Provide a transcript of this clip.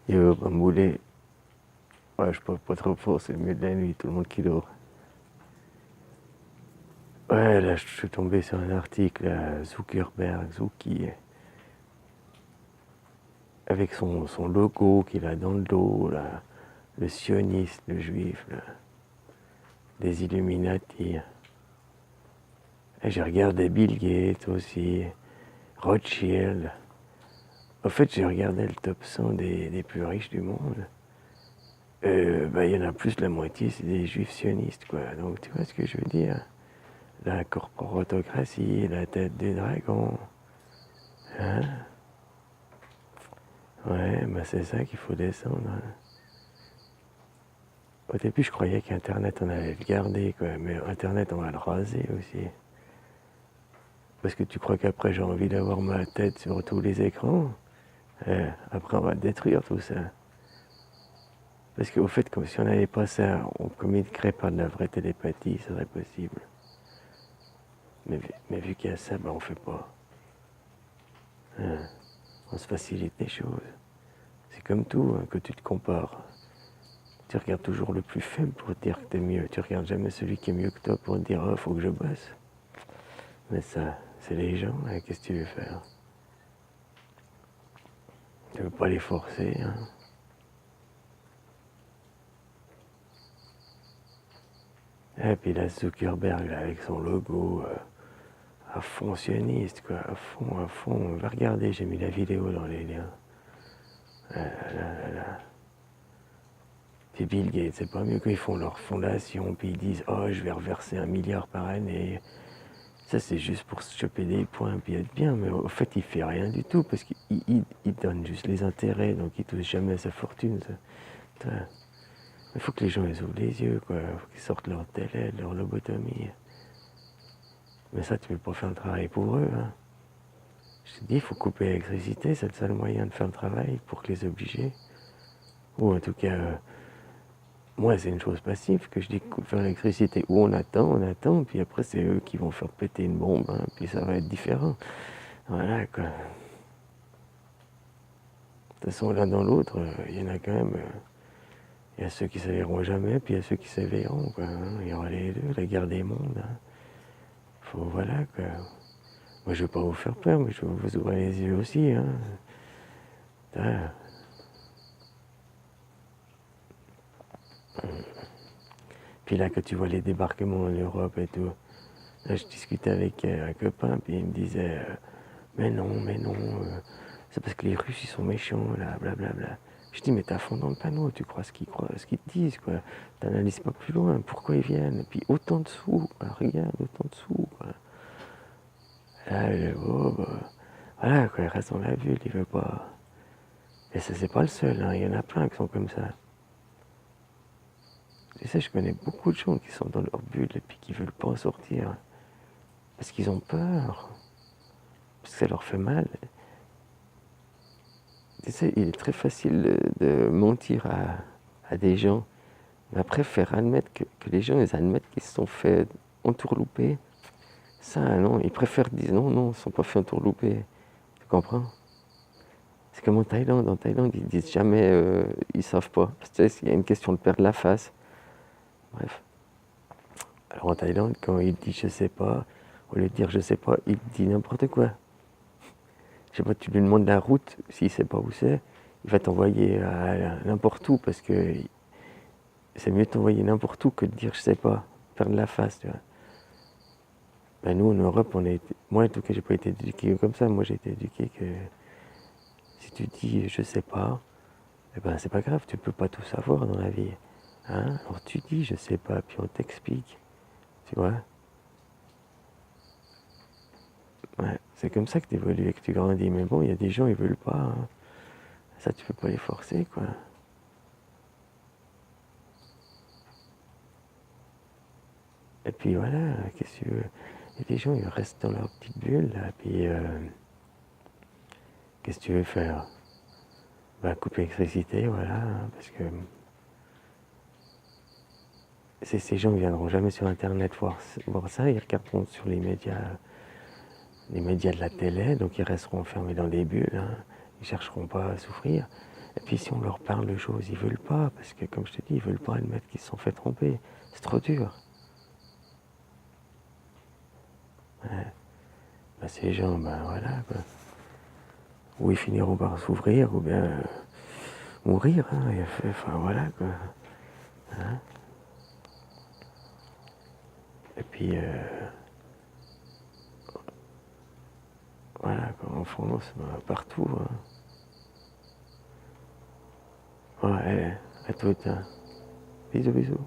Yo, Bamboulé, ouais, je parle pas trop fort, c'est le milieu de la nuit, tout le monde qui dort. Ouais, là, je suis tombé sur un article, là, Zuckerberg, Zuki, avec son logo qu'il a dans le dos, là, le sioniste, le juif, là, des Illuminati. Et j'ai regardé Bill Gates aussi, Rothschild. En fait, j'ai regardé le top 100 des plus riches du monde. Bah, il y en a plus de la moitié, c'est des juifs sionistes, quoi. Donc, tu vois ce que je veux dire? La corporatocratie, la tête du dragon. Hein? Ouais, bah c'est ça qu'il faut descendre. Hein. Au début, je croyais qu'Internet, on allait le garder, quoi. Mais Internet, on va le raser aussi. Parce que tu crois qu'après, j'ai envie d'avoir ma tête sur tous les écrans. Après, on va détruire tout ça. Parce qu'au fait, comme si on n'avait pas ça, on communiquerait par de la vraie télépathie, ce serait possible. Mais vu qu'il y a ça, bah, on fait pas. Hein. On se facilite les choses. C'est comme tout, hein, que tu te compares. Tu regardes toujours le plus faible pour te dire que t'es mieux. Tu regardes jamais celui qui est mieux que toi pour te dire, oh, faut que je bosse. Mais ça, c'est les gens, hein, qu'est-ce que tu veux faire? Tu veux pas les forcer, hein? Et puis là, Zuckerberg, là, avec son logo, à fond sioniste, quoi, à fond, à fond. On va regarder, j'ai mis la vidéo dans les liens. Là, là, là. Puis Bill Gates, c'est pas mieux qu'ils font leur fondation, puis ils disent, oh, je vais reverser 1 milliard par année. Ça, c'est juste pour se choper des points puis être bien, mais au fait, il fait rien du tout parce qu'il donne juste les intérêts, donc il touche jamais à sa fortune. Il faut que les gens ils ouvrent les yeux, quoi. Il faut qu'ils sortent leur télé, leur lobotomie. Mais ça, tu peux pas faire le travail pour eux. Hein. Je te dis, il faut couper l'électricité, c'est le seul moyen de faire le travail pour que les obliger. Ou en tout cas, moi, c'est une chose passive que je dis couper l'électricité. Ou on attend, puis après, c'est eux qui vont faire péter une bombe, hein, puis ça va être différent. Voilà, quoi. De toute façon, l'un dans l'autre, il y en a quand même. Il y a ceux qui s'éveilleront jamais, puis il y a ceux qui s'éveilleront. Quoi, hein. Il y aura les deux, la guerre des mondes. Hein. Faut, voilà, quoi. Moi, je ne veux pas vous faire peur, mais je veux vous ouvrir les yeux aussi. Hein. Ah. Puis là, quand tu vois les débarquements en Europe et tout, là, je discutais avec un copain, puis il me disait mais non, c'est parce que les Russes, ils sont méchants, là, blablabla. Je dis, mais t'es à fond dans le panneau, tu crois ce qu'ils te disent, quoi. T'analyses pas plus loin, pourquoi ils viennent. Et puis autant de sous, quoi. Regarde, autant de sous, quoi. Là, oh, bah, voilà, quoi, il reste dans la bulle, il veut pas. Et ça, c'est pas le seul, hein. Il y en a plein qui sont comme ça. Tu sais, je connais beaucoup de gens qui sont dans leur bulle et puis qui veulent pas en sortir. Parce qu'ils ont peur. Parce que ça leur fait mal. Tu sais, il est très facile de mentir à des gens. Mais après, faire admettre que les gens ils admettent qu'ils se sont fait entourlouper, ça, non, ils préfèrent dire non, non, ils ne sont pas fait entourlouper. Tu comprends? C'est comme en Thaïlande. En Thaïlande, ils disent jamais, ils savent pas. Parce que tu sais, il y a une question de perdre la face. Bref. Alors en Thaïlande, quand il dit je sais pas, au lieu de dire je sais pas, il dit n'importe quoi. Je sais pas, tu lui demandes la route, s'il sait pas où c'est, il va t'envoyer à n'importe où parce que c'est mieux de t'envoyer n'importe où que de dire je sais pas, perdre la face, tu vois. Ben nous en Europe, moi en tout cas, j'ai pas été éduqué comme ça. Moi j'ai été éduqué que si tu dis je sais pas, eh ben c'est pas grave, tu peux pas tout savoir dans la vie. Hein? Alors tu dis je sais pas, puis on t'explique, tu vois. Ouais, c'est comme ça que tu évolues et que tu grandis. Mais bon, il y a des gens, ils veulent pas. Hein. Ça, tu peux pas les forcer, quoi. Et puis voilà, qu'est-ce que tu veux? Il y a des gens, ils restent dans leur petite bulle, là, puis qu'est-ce que tu veux faire? Bah, couper l'électricité, voilà, hein, parce que ces gens ne viendront jamais sur Internet voir ça, ils regarderont sur les médias de la télé, donc ils resteront enfermés dans des bulles, hein, ils chercheront pas à souffrir. Et puis si on leur parle de choses, ils veulent pas, parce que comme je te dis, ils veulent pas admettre qu'ils se sont fait tromper. C'est trop dur. Ouais. Ben, ces gens, ben voilà, quoi. Ou ils finiront par s'ouvrir, ou bien mourir, hein, enfin voilà, quoi. Hein. Et puis, voilà, quoi, en France, ben, partout. Hein. Ouais, à toutes. Hein. Bisous, bisous.